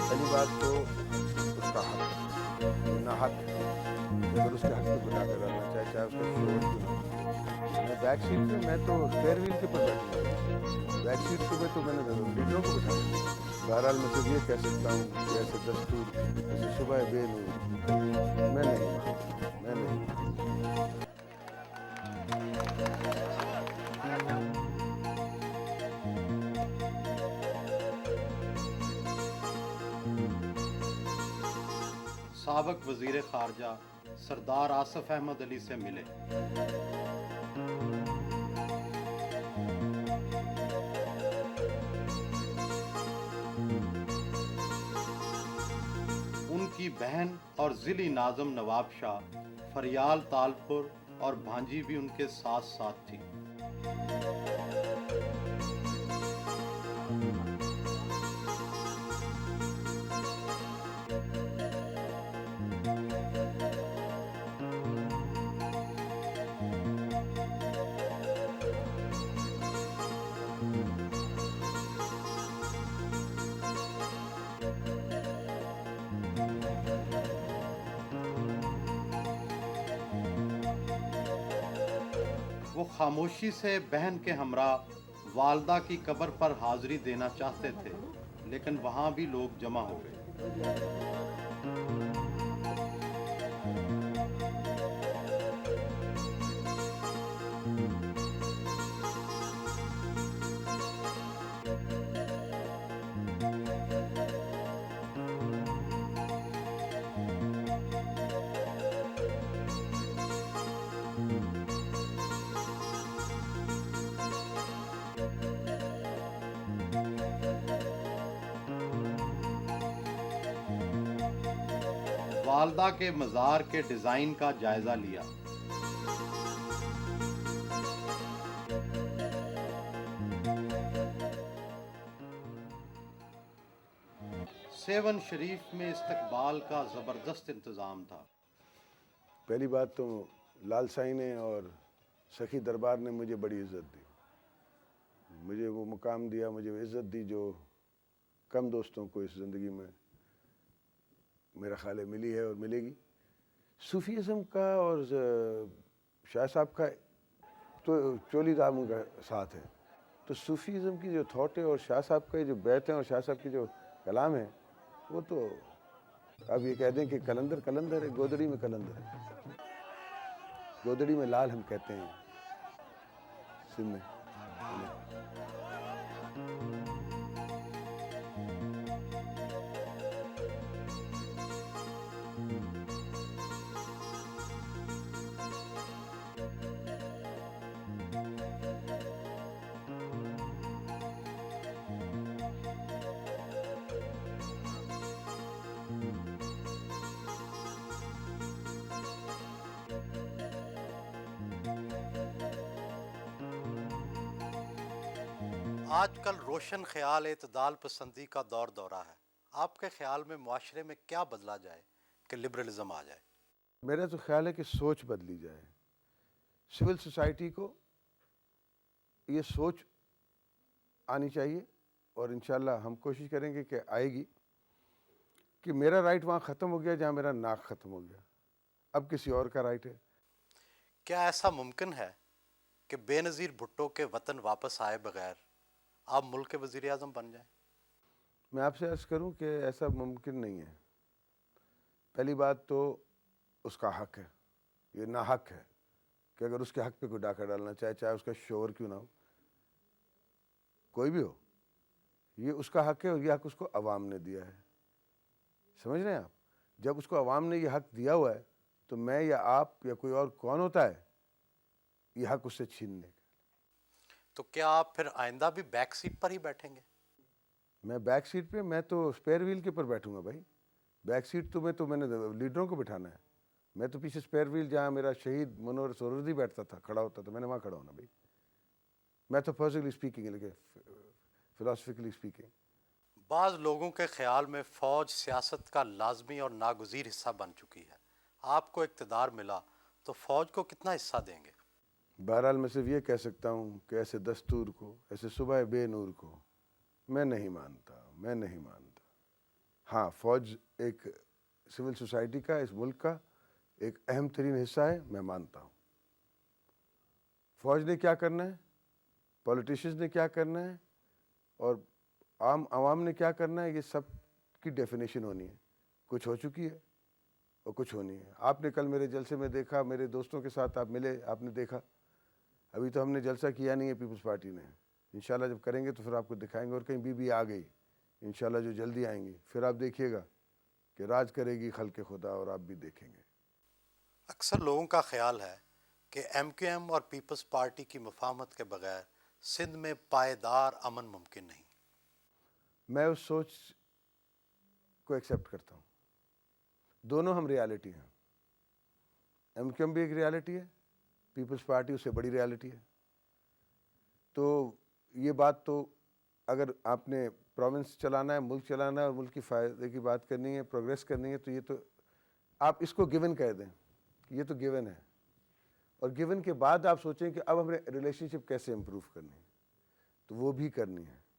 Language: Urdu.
پہلی بات تو اس کا حق ہے، یہ نہ حق ہے کہ اگر اس کے حق پہ کوئی ڈاکہ ڈالنا چاہے، چاہے اس کا شوہر کیوں نہ ہو۔ میں بیک سیٹ پہ، میں تو اسپیئر ویل کے اوپر بیٹھوں گا بھائی، بیک سیٹ پہ تو میں نے لیڈروں کو بٹھانا ہے۔ بہرحال میں صرف یہ کہہ سکتا ہوں کہ ایسے دستور کو، ایسے صبح بے نور کو میں نہیں مانتا، میں نہیں مانتا۔ سابق وزیر خارجہ سردار آصف احمد علی سے ملے۔ ان کی بہن اور ضلعی ناظم نواب شاہ فریال تالپور اور بھانجی بھی ان کے ساتھ ساتھ تھی۔ وہ خاموشی سے بہن کے ہمراہ والدہ کی قبر پر حاضری دینا چاہتے تھے، لیکن وہاں بھی لوگ جمع ہو گئے۔ والدہ کے مزار کے ڈیزائن کا جائزہ لیا۔ سیون شریف میں استقبال کا زبردست انتظام تھا۔ پہلی بات تو لال سائی نے اور سخی دربار نے مجھے بڑی عزت دی، مجھے وہ مقام دیا، مجھے وہ عزت دی جو کم دوستوں کو اس زندگی میں میرا خیال ہے ملی ہے اور ملے گی۔ صوفیزم کا اور شاہ صاحب کا تو چولی داموں کا ساتھ ہے، تو صوفیزم کی جو تھاٹ ہے اور شاہ صاحب کا جو بیت ہیں اور شاہ صاحب کی جو کلام ہے، وہ تو اب یہ کہہ دیں کہ کلندر کلندر ہے، گودڑی میں کلندر ہے، گودڑی میں لال ہم کہتے ہیں سندھ میں۔ آج کل روشن خیال اعتدال پسندی کا دور دورہ ہے۔ آپ کے خیال میں معاشرے میں کیا بدلا جائے کہ لبرلزم آ جائے؟ میرا تو خیال ہے کہ سوچ بدلی جائے، سول سوسائٹی کو یہ سوچ آنی چاہیے، اور انشاءاللہ ہم کوشش کریں گے کہ آئے گی، کہ میرا رائٹ وہاں ختم ہو گیا جہاں میرا ناک ختم ہو گیا، اب کسی اور کا رائٹ ہے۔ کیا ایسا ممکن ہے کہ بے نظیر بھٹو کے وطن واپس آئے بغیر آپ ملک کے وزیر اعظم بن جائیں؟ میں آپ سے عرض کروں کہ ایسا ممکن نہیں ہے۔ پہلی بات تو اس کا حق ہے، یہ ناحق ہے کہ اگر اس کے حق پہ کوئی ڈاکہ ڈالنا چاہے، چاہے اس کا شوہر کیوں نہ ہو، کوئی بھی ہو، یہ اس کا حق ہے، اور یہ حق اس کو عوام نے دیا ہے۔ سمجھ رہے ہیں آپ؟ جب اس کو عوام نے یہ حق دیا ہوا ہے تو میں یا آپ یا کوئی اور کون ہوتا ہے یہ حق اس سے چھیننے کا؟ تو کیا آپ پھر آئندہ بھی بیک سیٹ پر ہی بیٹھیں گے؟ میں بیک سیٹ پہ، میں تو اسپیئر ویل کے اوپر بیٹھوں گا بھائی، بیک سیٹ تو میں نے لیڈروں کو بٹھانا ہے، میں تو پیچھے اسپیئر ویل جہاں میرا شہید منور سہروردی بیٹھتا تھا، کھڑا ہوتا تھا، میں نے وہاں کھڑا ہونا بھائی۔ میتافزیکلی اسپیکنگ، لیکن فلاسفیکلی اسپیکنگ۔ بعض لوگوں کے خیال میں فوج سیاست کا لازمی اور ناگزیر حصہ بن چکی ہے۔ آپ کو اقتدار ملا تو فوج کو کتنا حصہ دیں گے؟ بہرحال میں صرف یہ کہہ سکتا ہوں کہ ایسے دستور کو، ایسے صبح بے نور کو میں نہیں مانتا، میں نہیں مانتا۔ ہاں فوج ایک سول سوسائٹی کا اس ملک کا ایک اہم ترین حصہ ہے، میں مانتا ہوں. فوج نے کیا کرنا ہے، پولیٹیشینز نے کیا کرنا ہے، اور عام عوام نے کیا کرنا ہے، یہ سب کی ڈیفینیشن ہونی ہے. کچھ ہو چکی ہے اور کچھ ہونی ہے. آپ نے کل میرے جلسے میں دیکھا، میرے دوستوں کے ساتھ آپ ملے، آپ نے دیکھا. ابھی تو ہم نے جلسہ کیا نہیں ہے پیپلز پارٹی نے. انشاءاللہ جب کریں گے تو پھر آپ کو دکھائیں گے. اور کہیں بی آ گئی انشاءاللہ جو جلدی آئیں گی، پھر آپ دیکھیے گا کہ راج کرے گی خلق خدا، اور آپ بھی دیکھیں گے. اکثر لوگوں کا خیال ہے کہ ایم کیو ایم اور پیپلز پارٹی کی مفاہمت کے بغیر سندھ میں پائیدار امن ممکن نہیں. میں اس سوچ کو ایکسیپٹ کرتا ہوں. دونوں ہم ریالٹی ہیں. ایم کیو ایم بھی ایک ریالٹی ہے، پیپلز پارٹی اس سے بڑی ریالٹی ہے. تو یہ بات تو اگر آپ نے پروونس چلانا ہے، ملک چلانا ہے، اور ملک کی فائدے کی بات کرنی ہے، پروگریس کرنی ہے، تو یہ تو آپ اس کو گیون کہہ دیں کہ یہ تو گیون ہے. اور گیون کے بعد آپ سوچیں کہ اب ہمیں ریلیشن شپ کیسے امپروو کرنی ہے، تو وہ بھی کرنی ہے.